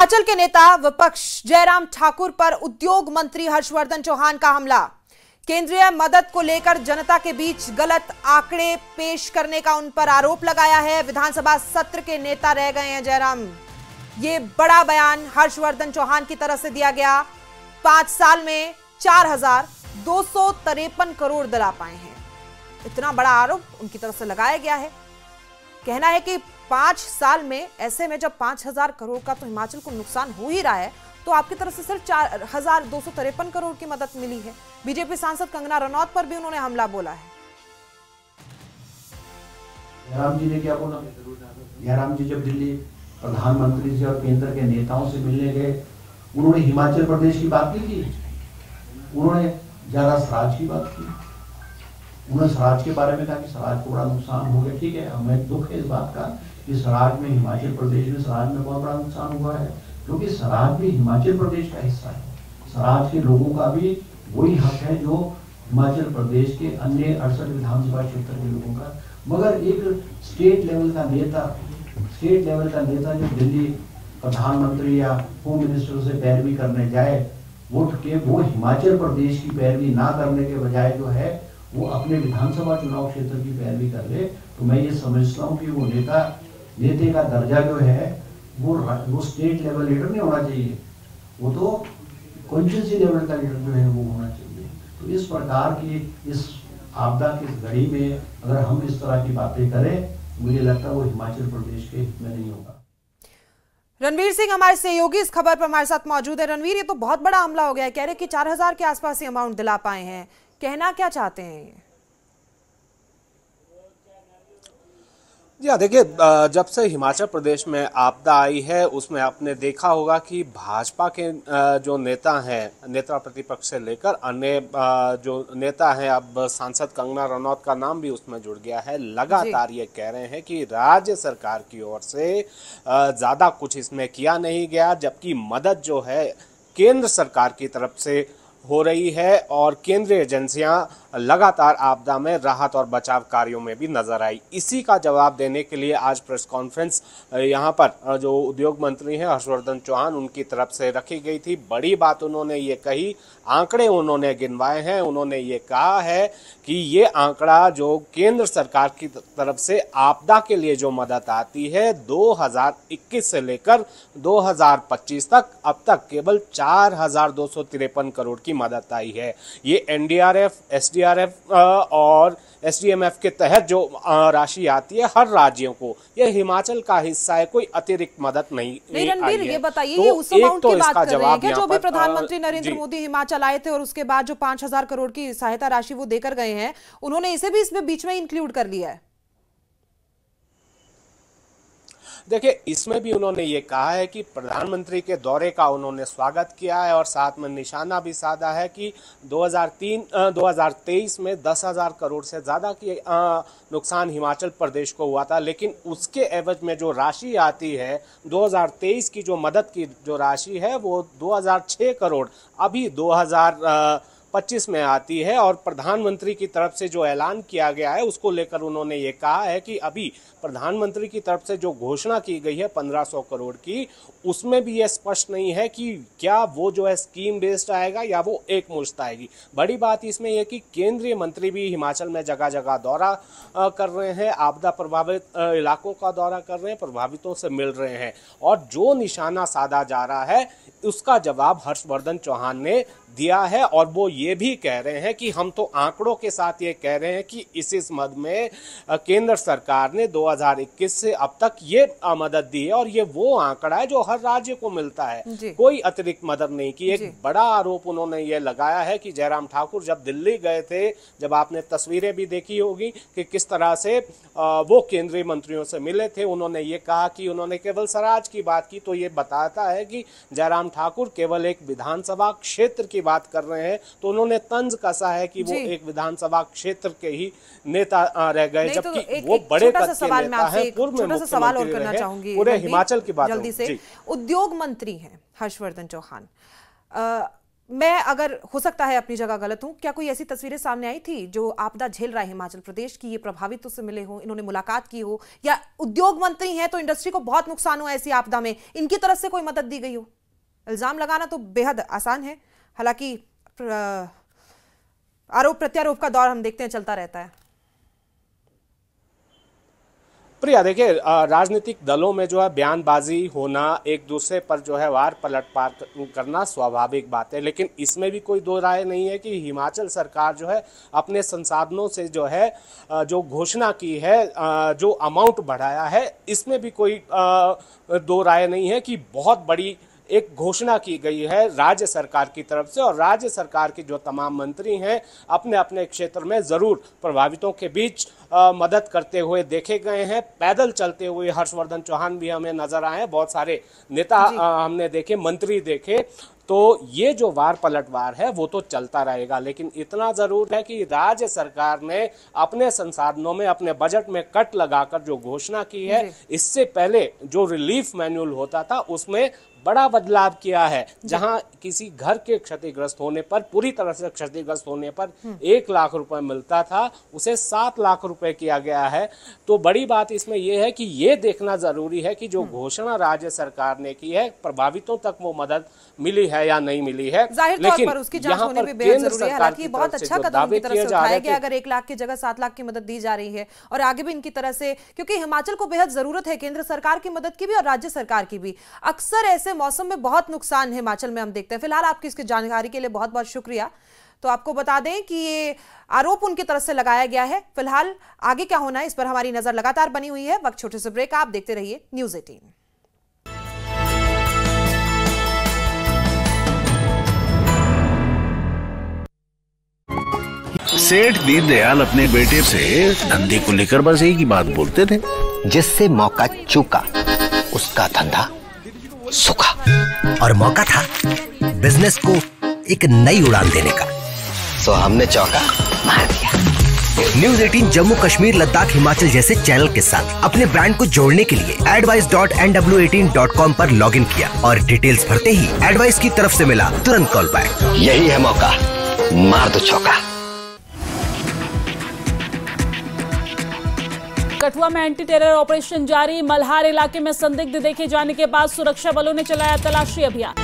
हिमाचल के नेता विपक्ष जयराम ठाकुर पर उद्योग मंत्री हर्षवर्धन चौहान का हमला। केंद्रीय मदद को लेकर जनता के बीच गलत आंकड़े पेश करने का उन पर आरोप लगाया है। विधानसभा सत्र के नेता रह गए हैं जयराम। ये बड़ा बयान हर्षवर्धन चौहान की तरफ से दिया गया। 5 साल में 4,253 करोड़ दिला पाए हैं, इतना बड़ा आरोप उनकी तरफ से लगाया गया है। कहना है कि 5 साल में, ऐसे में जब 5,000 करोड़ का तो हिमाचल को नुकसान हो ही रहा है, तो आपकी तरफ से सिर्फ 4,253 करोड़ की मदद मिली है। बीजेपी सांसद कंगना रनौत पर भी उन्होंने हमला बोला है। जयराम जी ने क्या बोला? जयराम जी जब दिल्ली प्रधानमंत्री से और केंद्र के नेताओं से मिलने गए, उन्होंने हिमाचल प्रदेश की बात नहीं की, उन्होंने ज्यादा स्वराज की बात की। उन्होंने स्वराज के बारे में कहा कि स्वराज को बड़ा नुकसान हो गया। ठीक है, हमें दुख है इस बात का कि स्वराज में, हिमाचल प्रदेश में स्वराज में बहुत बड़ा नुकसान हुआ है, क्योंकि स्वराज भी हिमाचल प्रदेश का हिस्सा है। स्वराज के लोगों का भी वही हक है जो हिमाचल प्रदेश के अन्य 68 विधानसभा क्षेत्र के लोगों का। मगर एक स्टेट लेवल का नेता जो दिल्ली प्रधानमंत्री या होम मिनिस्टर से पैरवी करने जाए, वो हिमाचल प्रदेश की पैरवी ना करने के बजाय जो है वो अपने विधानसभा चुनाव क्षेत्र की पैरवी कर ले, तो मैं ये समझता हूँ कि वो नेता का दर्जा जो है वो स्टेट लेवल लीडर नहीं होना चाहिए, वो तो कॉन्स्टिट्यूंसी लेवल का लीडर जो है वो होना चाहिए। तो इस प्रकार की इस आपदा की घड़ी में अगर हम इस तरह की बातें करें, मुझे लगता है वो हिमाचल प्रदेश के हित में नहीं होगा। रणवीर सिंह हमारे सहयोगी इस खबर पर हमारे साथ मौजूद है। रणवीर, ये तो बहुत बड़ा हमला हो गया है, कह रहे कि 4,000 के आसपास ही अमाउंट दिला पाए हैं, कहना क्या चाहते हैं ये? जी हाँ, देखिए, जब से हिमाचल प्रदेश में आपदा आई है उसमें आपने देखा होगा कि भाजपा के जो नेता हैं, नेता प्रतिपक्ष से लेकर अन्य जो नेता हैं, अब सांसद कंगना रनौत का नाम भी उसमें जुड़ गया है, लगातार ये कह रहे हैं कि राज्य सरकार की ओर से ज़्यादा कुछ इसमें किया नहीं गया, जबकि मदद जो है केंद्र सरकार की तरफ से हो रही है और केंद्रीय एजेंसियां लगातार आपदा में राहत और बचाव कार्यों में भी नजर आई। इसी का जवाब देने के लिए आज प्रेस कॉन्फ्रेंस यहां पर जो उद्योग मंत्री हैं हर्षवर्धन चौहान, उनकी तरफ से रखी गई थी। बड़ी बात उन्होंने ये कही, आंकड़े उन्होंने गिनवाए हैं। उन्होंने ये कहा है कि ये आंकड़ा जो केंद्र सरकार की तरफ से आपदा के लिए जो मदद आती है 2021 से लेकर 2025 तक, अब तक केवल 4,253 करोड़ की मदद आई है। ये एनडीआरएफ, एसडीआरएफ और एसडीएमएफ के तहत जो राशि आती है हर राज्यों को, ये हिमाचल का हिस्सा है, कोई अतिरिक्त मदद नहीं रणवीर, ये बताइए, तो ये उस अमाउंट की बात कर रहे हैं क्या जो भी प्रधानमंत्री नरेंद्र मोदी हिमाचल आए थे और उसके बाद जो 5,000 करोड़ की सहायता राशि वो देकर गए हैं, उन्होंने इसे भी इसमें बीच में इंक्लूड कर लिया है? देखिए, इसमें भी उन्होंने ये कहा है कि प्रधानमंत्री के दौरे का उन्होंने स्वागत किया है और साथ में निशाना भी साधा है कि 2023 में 10,000 करोड़ से ज़्यादा की नुकसान हिमाचल प्रदेश को हुआ था, लेकिन उसके एवज में जो राशि आती है 2023 की जो मदद की जो राशि है वो 2,006 करोड़ अभी 2025 में आती है। और प्रधानमंत्री की तरफ से जो ऐलान किया गया है उसको लेकर उन्होंने ये कहा है कि अभी प्रधानमंत्री की तरफ से जो घोषणा की गई है 1,500 करोड़ की, उसमें भी ये स्पष्ट नहीं है कि क्या वो जो है स्कीम बेस्ड आएगा या वो एक मुश्त आएगी। बड़ी बात इसमें यह कि केंद्रीय मंत्री भी हिमाचल में जगह जगह दौरा कर रहे हैं, आपदा प्रभावित इलाकों का दौरा कर रहे हैं, प्रभावितों से मिल रहे हैं, और जो निशाना साधा जा रहा है उसका जवाब हर्षवर्धन चौहान ने दिया है। और वो ये भी कह रहे हैं कि हम तो आंकड़ों के साथ ये कह रहे हैं कि इस मद में केंद्र सरकार ने 2021 से अब तक ये मदद दी है और ये वो आंकड़ा है जो हर राज्य को मिलता है, कोई अतिरिक्त मदद नहीं की। एक बड़ा आरोप उन्होंने ये लगाया है कि जयराम ठाकुर जब दिल्ली गए थे, जब आपने तस्वीरें भी देखी होगी कि किस तरह से वो केंद्रीय मंत्रियों से मिले थे, उन्होंने ये कहा कि उन्होंने केवल स्वराज की बात की, तो ये बताता है कि जयराम ठाकुर केवल एक विधानसभा क्षेत्र की बात कर रहे हैं। तो उन्होंने तंज कसा है कि वो एक विधानसभा क्षेत्र के ही नेता रह गए, जबकि वो बड़े कद के नेता हैं, पूर्व में सवाल और करना चाहूंगी पूरे हिमाचल की बात जल्दी से। उद्योग मंत्री हैं हर्षवर्धन चौहान, मैं अगर हो सकता है अपनी जगह गलत हूं, क्या कोई ऐसी तस्वीरें सामने आई थी जो आपदा झेल रहा है हिमाचल प्रदेश की, ये प्रभावितों से मिले हो, इन्होंने मुलाकात की हो, या उद्योग मंत्री हैं तो इंडस्ट्री को बहुत नुकसान हुआ ऐसी आपदा में, इनकी तरफ से कोई मदद दी गई हो? इल्जाम लगाना तो बेहद आसान है, हालांकि आरोप प्रत्यारोप का दौर हम देखते हैं चलता रहता है। प्रिया, देखिए, राजनीतिक दलों में जो है बयानबाजी होना, एक दूसरे पर जो है वार पलटपार करना स्वाभाविक बात है, लेकिन इसमें भी कोई दो राय नहीं है कि हिमाचल सरकार जो है अपने संसाधनों से जो है जो घोषणा की है, जो अमाउंट बढ़ाया है, इसमें भी कोई दो राय नहीं है कि बहुत बड़ी एक घोषणा की गई है राज्य सरकार की तरफ से, और राज्य सरकार के जो तमाम मंत्री हैं अपने अपने क्षेत्र में ज़रूर प्रभावितों के बीच मदद करते हुए देखे गए हैं। पैदल चलते हुए हर्षवर्धन चौहान भी हमें नजर आए हैं, बहुत सारे नेता हमने देखे, मंत्री देखे। तो ये जो वार पलटवार है वो तो चलता रहेगा, लेकिन इतना जरूर है कि राज्य सरकार ने अपने संसाधनों में, अपने बजट में कट लगाकर जो घोषणा की है, इससे पहले जो रिलीफ मैनुअल होता था उसमें बड़ा बदलाव किया है। जहां किसी घर के क्षतिग्रस्त होने पर, पूरी तरह से क्षतिग्रस्त होने पर 1 लाख रुपए मिलता था, उसे 7 लाख रुपए किया गया है। तो बड़ी बात इसमें यह है कि ये देखना जरूरी है कि जो घोषणा राज्य सरकार ने की है, प्रभावितों तक वो मदद मिली है या नहीं मिली है। लेकिन पर उसकी जांच होनी भी बेहद जरूरी है। हालांकि बहुत अच्छा कदम उनकी तरफ से उठाया गया, अगर 1 लाख की जगह 7 लाख की मदद दी जा रही है, और आगे भी इनकी तरह से, क्योंकि हिमाचल को बेहद जरूरत है केंद्र सरकार की मदद की भी और राज्य सरकार की भी। अक्सर ऐसे मौसम में बहुत नुकसान हिमाचल में हम देखते हैं। फिलहाल आपकी इसकी जानकारी के लिए बहुत बहुत शुक्रिया। तो आपको बता दें कि ये आरोप उनकी तरफ से लगाया गया है। फिलहाल आगे क्या होना है इस पर हमारी नजर लगातार बनी हुई है। वक्त छोटे से ब्रेक, आप देखते रहिए न्यूज़ 18। सेठ दीनदयाल अपने बेटे से धंधे को लेकर बस एक ही बात बोलते थे, जिससे मौका चूका उसका धंधा सूखा, और मौका था बिजनेस को एक नई उड़ान देने का, सो हमने चौका मार दिया। न्यूज़ 18 जम्मू कश्मीर, लद्दाख, हिमाचल जैसे चैनल के साथ अपने ब्रांड को जोड़ने के लिए advice.nw18.com पर लॉगिन किया और डिटेल्स भरते ही एडवाइस की तरफ से मिला तुरंत कॉल बैक। यही है मौका, मार दो चौका। कठुआ में एंटी टेरर ऑपरेशन जारी। मल्हार इलाके में संदिग्ध देखे जाने के बाद सुरक्षा बलों ने चलाया तलाशी अभियान।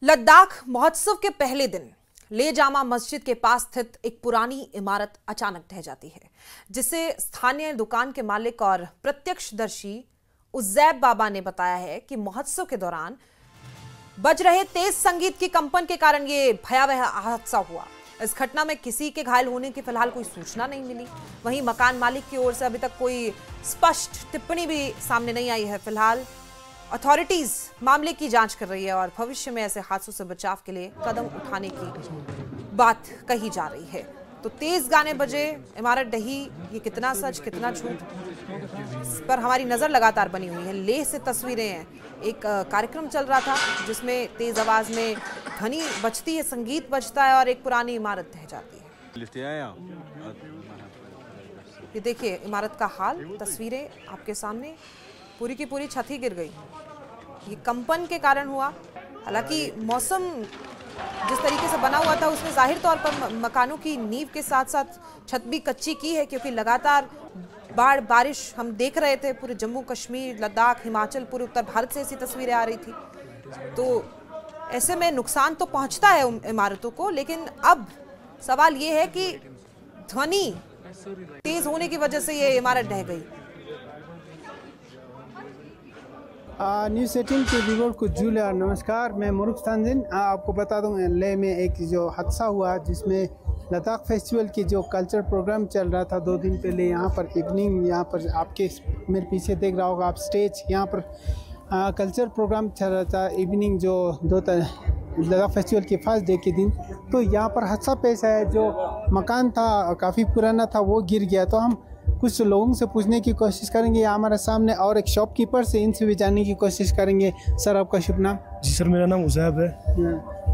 लद्दाख महोत्सव के पहले दिन ले जामा मस्जिद के पास स्थित एक पुरानी इमारत अचानक ढह जाती है, जिसे स्थानीय दुकान के मालिक और प्रत्यक्षदर्शी उज्जैब बाबा ने बताया है कि महोत्सव के दौरान बज रहे तेज संगीत की कंपन के कारण ये भयावह हादसा हुआ। इस घटना में किसी के घायल होने की फिलहाल कोई सूचना नहीं मिली। वहीं मकान मालिक की ओर से अभी तक कोई स्पष्ट टिप्पणी भी सामने नहीं आई है। फिलहाल अथॉरिटीज मामले की जांच कर रही है और भविष्य में ऐसे हादसों से बचाव के लिए कदम उठाने की बात कही जा रही है। तो तेज गाने बजे, इमारत ढही, ये कितना सच कितना झूठ, इस पर हमारी नजर लगातार बनी हुई है। लेह से तस्वीरें हैं। एक कार्यक्रम चल रहा था जिसमें तेज आवाज में ध्वनि बजती है, संगीत बजता है और एक पुरानी इमारत ढह जाती है। ये देखिए इमारत का हाल, तस्वीरें आपके सामने, पूरी की पूरी छत ही गिर गई। ये कंपन के कारण हुआ। हालांकि मौसम जिस तरीके से बना हुआ था उसमें जाहिर तौर पर मकानों की नींव के साथ साथ छत भी कच्ची की है, क्योंकि लगातार बारिश हम देख रहे थे। पूरे जम्मू कश्मीर, लद्दाख, हिमाचल, पूरे उत्तर भारत से ऐसी तस्वीरें आ रही थी। तो ऐसे में नुकसान तो पहुंचता है इमारतों को, लेकिन अब सवाल ये है कि ध्वनि तेज होने की वजह से ये इमारत ढह गई। न्यूज़ 18 के व्यूअर्स को जूलिया नमस्कार, मैं मुरुख तंजिन। आपको बता दूं लेह में एक जो हादसा हुआ जिसमें लद्दाख फेस्टिवल की जो कल्चर प्रोग्राम चल रहा था 2 दिन पहले, यहाँ पर इवनिंग, यहाँ पर आपके मेरे पीछे देख रहा होगा आप स्टेज, यहाँ पर कल्चर प्रोग्राम चल रहा था इवनिंग, जो लद्दाख फेस्टिवल के फर्स्ट डे के दिन। तो यहाँ पर हादसा पेश आया। जो मकान था काफ़ी पुराना था, वो गिर गया। तो हम कुछ लोगों से पूछने की कोशिश करेंगे। हमारे सामने और एक शॉपकीपर से, इनसे भी जानने की कोशिश करेंगे। सर आपका शुभ नाम? जी सर, मेरा नाम उजैब है।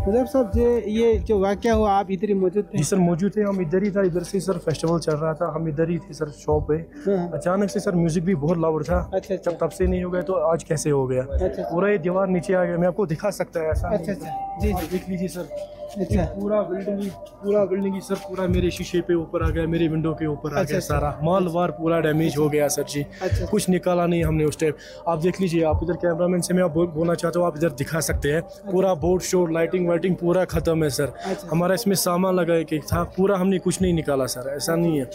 मुजफ्फर साहब ये जो वाकया हुआ आप इधर ही मौजूद थे? जी सर मौजूद थे, हम इधर ही था, इधर से सर फेस्टिवल चल रहा था, हम इधर ही थे सर शॉप पे। अचानक से सर म्यूजिक भी बहुत लाउड था। अच्छा। जब तब से नहीं हो गया तो आज कैसे हो गया? अच्छा। पूरा ये दीवार नीचे आ गया, मैं आपको दिखा सकता है ऐसा। अच्छा जी देख लीजिए सर। अच्छा। पूरा बिल्डिंग ही सर पूरा मेरे शीशे पे ऊपर आ गया, मेरे विंडो के ऊपर आ गया सारा माल वार पूरा डैमेज हो गया सर जी। कुछ निकाला नहीं हमने उस टाइम। आप देख लीजिए, आप इधर कैमरामैन से मैं बोलना चाहता हूँ, आप इधर दिखा सकते हैं पूरा बोर्ड शोर लाइटिंग वाइटिंग पूरा खत्म है सर। हमारा इसमें सामान लगा के था पूरा, हमने कुछ नहीं निकाला सर, ऐसा नहीं है।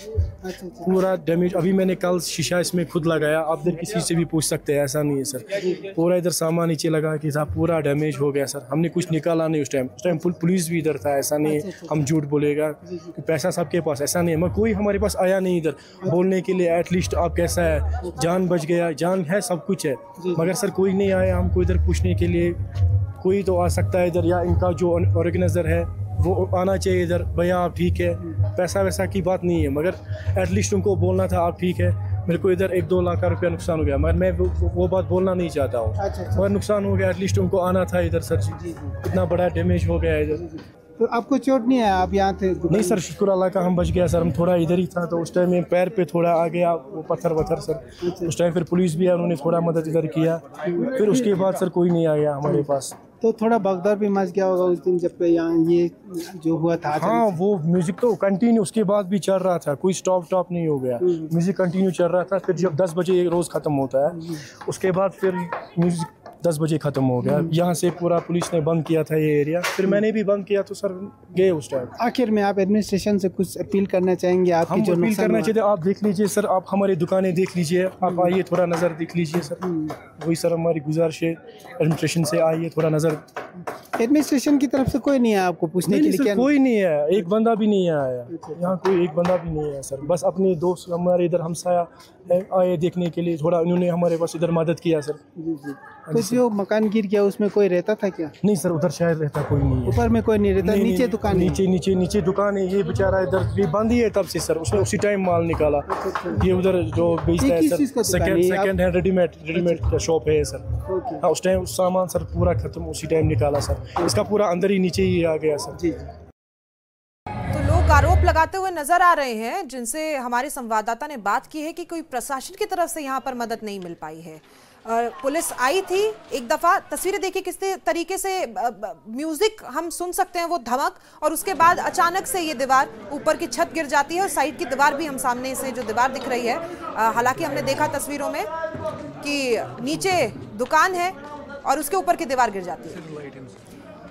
पूरा डैमेज। अभी मैंने कल शीशा इसमें खुद लगाया, आप इधर किसी से भी पूछ सकते हैं, ऐसा नहीं है सर। पूरा इधर सामान नीचे लगा के था, पूरा डैमेज हो गया सर, हमने कुछ निकाला नहीं उस टाइम पुलिस भी इधर था, ऐसा नहीं है हम झूठ बोलेगा कि पैसा सबके पास, ऐसा नहीं है। मगर कोई हमारे पास आया नहीं इधर बोलने के लिए एटलीस्ट आप कैसा है, जान बच गया, जान है सब कुछ है, मगर सर कोई नहीं आया हमको इधर पूछने के लिए। कोई तो आ सकता है इधर, या इनका जो ऑर्गेनाइजर है वो आना चाहिए इधर, भैया आप ठीक है, पैसा वैसा की बात नहीं है, मगर एटलीस्ट उनको बोलना था आप ठीक है। मेरे को इधर 1-2 लाख रुपया नुकसान हो गया, मगर मैं वो बात बोलना नहीं चाहता हूँ। मगर नुकसान हो गया, एटलीस्ट उनको आना था इधर सर जी। इतना बड़ा डैमेज हो गया इधर। तो आपको चोट नहीं आया? आप यहाँ थे? नहीं सर, शुक्र अल्लाह का हम बच गया सर। हम थोड़ा इधर ही था तो उस टाइम में पैर पे थोड़ा आ गया वो पत्थर वत्थर सर। उस टाइम फिर पुलिस भी है, उन्होंने थोड़ा मदद इधर किया, फिर उसके बाद सर कोई नहीं आया हमारे पास। तो थोड़ा भगदड़ भी मच गया होगा उस दिन जब यहाँ ये जो हुआ था? हाँ, वो म्यूजिक तो कंटिन्यू उसके बाद भी चल रहा था, कोई स्टॉप नहीं हो गया, म्यूजिक कंटिन्यू चल रहा था। फिर जब 10 बजे रोज़ ख़त्म होता है, उसके बाद फिर म्यूजिक 10 बजे ख़त्म हो गया। यहाँ से पूरा पुलिस ने बंद किया था ये एरिया, फिर मैंने भी बंद किया तो सर गए उस टाइम। आखिर में आप एडमिनिस्ट्रेशन से कुछ अपील करना चाहेंगे? आपकी हम जो अपील करना चाहते हैं, आप देख लीजिए सर, आप हमारी दुकानें देख लीजिए, आप आइए थोड़ा नज़र देख लीजिए सर। वही सर हमारी गुजारिश है, एडमिनिस्ट्रेशन से आइए थोड़ा नज़र। एडमिनिस्ट्रेशन की तरफ से कोई नहीं है आपको पूछने के लिए? क्या कोई नहीं है, एक बंदा भी नहीं आया यहाँ, कोई एक बंदा भी नहीं है सर। बस अपने दोस्त हमारे इधर हमसाया आए देखने के लिए, थोड़ा उन्होंने हमारे पास इधर मदद किया सर। तो जो मकान गिर गया उसमें कोई रहता था क्या? नहीं सर, उधर शायद रहता कोई नहीं है। ऊपर में कोई नहीं रहता? नीचे दुकान? नीचे दुकान है, ये बेचारा इधर ये बंद ही है तब से सर, उसने उसी टाइम माल निकाला। ये उधर जो बेचता है सर, सेकंड हैंड रेडीमेड का शॉप है सर। हाँ, उस टाइम सामान सर पूरा खत्म उसी टाइम निकाला सर, इसका पूरा अंदर ही नीचे ही आ गया सर। जी तो लोग आरोप लगाते हुए नजर आ रहे हैं, जिनसे हमारे संवाददाता ने बात की है कि कोई प्रशासन की तरफ से यहाँ पर मदद नहीं मिल पाई है। पुलिस आई थी एक दफा, तस्वीरें देखिए किस तरीके से म्यूजिक हम सुन सकते हैं वो धमक, और उसके बाद अचानक से ये दीवार ऊपर की छत गिर जाती है और साइड की दीवार भी हम सामने से जो दीवार दिख रही है, हालांकि हमने देखा तस्वीरों में कि नीचे दुकान है और उसके ऊपर की दीवार गिर जाती है।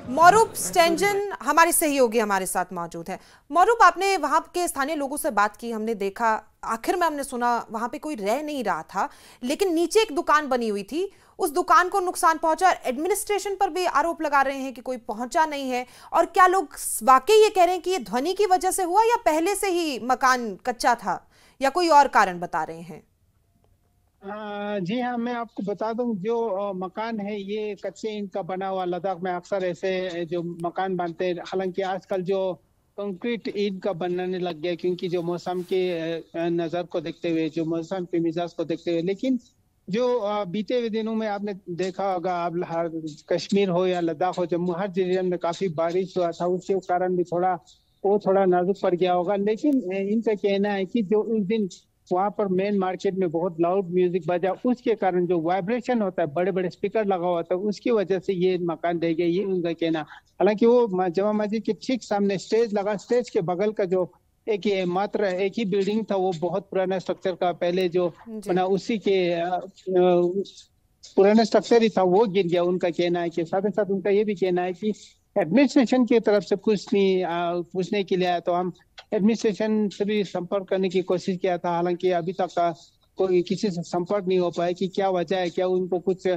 मौरूफ स्टेंजन हमारे सहयोगी हमारे साथ मौजूद है। मौरूफ, आपने वहां के स्थानीय लोगों से बात की, हमने देखा आखिर में हमने सुना वहां पे कोई रह नहीं रहा था, लेकिन नीचे एक दुकान बनी हुई थी, उस दुकान को नुकसान पहुंचा। एडमिनिस्ट्रेशन पर भी आरोप लगा रहे हैं कि कोई पहुंचा नहीं है, और क्या लोग वाकई ये कह रहे हैं कि ये ध्वनि की वजह से हुआ या पहले से ही मकान कच्चा था, या कोई और कारण बता रहे हैं? जी हाँ, मैं आपको बता दूं, जो मकान है ये कच्चे ईंट का बना हुआ। लद्दाख में अक्सर ऐसे जो मकान बनते हैं, हालांकि आजकल जो कंक्रीट ईंट का बनने लग गया, क्योंकि जो मौसम के नज़र को देखते हुए, जो मौसम के मिजाज को देखते हुए। लेकिन जो बीते हुए दिनों में आपने देखा होगा, आप कश्मीर हो या लद्दाख हो, जम्मू, हर रीजन में काफी बारिश हुआ था, उसके कारण भी थोड़ा नाजुक पड़ गया होगा। लेकिन इनका कहना है कि जो उस दिन वहाँ पर मेन मार्केट में बहुत लाउड म्यूजिक बजा, उसके कारण जो वाइब्रेशन होता है, बड़े बड़े स्पीकर लगा हुआ था, उसकी वजह से ये मकान रह गया, ये उनका कहना। हालांकि वो जमा मस्जिद के ठीक सामने स्टेज लगा, स्टेज के बगल का जो एक ही बिल्डिंग था, वो बहुत पुराना स्ट्रक्चर का पहले जो बना, उसी के पुराना स्ट्रक्चर ही था, वो गिर गया, उनका कहना है। कि साथ ही साथ उनका ये भी कहना है कि एडमिनिस्ट्रेशन की तरफ से कुछ नहीं पूछने के लिए आया, तो हम एडमिनिस्ट्रेशन से भी संपर्क करने की कोशिश किया था, हालांकि अभी तक कोई किसी से संपर्क नहीं हो पाया कि क्या वजह है, क्या उनको कुछ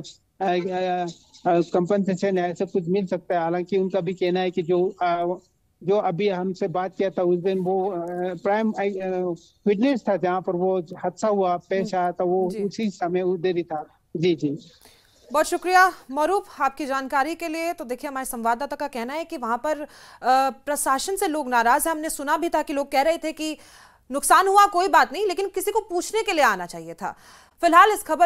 कंपनसेशन ऐसा कुछ मिल सकता है। हालांकि उनका भी कहना है कि जो अभी हमसे बात किया था उस दिन, वो प्राइम विटनेस था जहाँ पर वो हादसा हुआ, पेश आया था, वो उसी समय उधर ही था। जी जी, बहुत शुक्रिया मौरूफ आपकी जानकारी के लिए। तो देखिए, हमारे संवाददाता का कहना है कि वहां पर प्रशासन से लोग नाराज हैं। हमने सुना भी था कि लोग कह रहे थे कि नुकसान हुआ कोई बात नहीं, लेकिन किसी को पूछने के लिए आना चाहिए था। फिलहाल इस खबर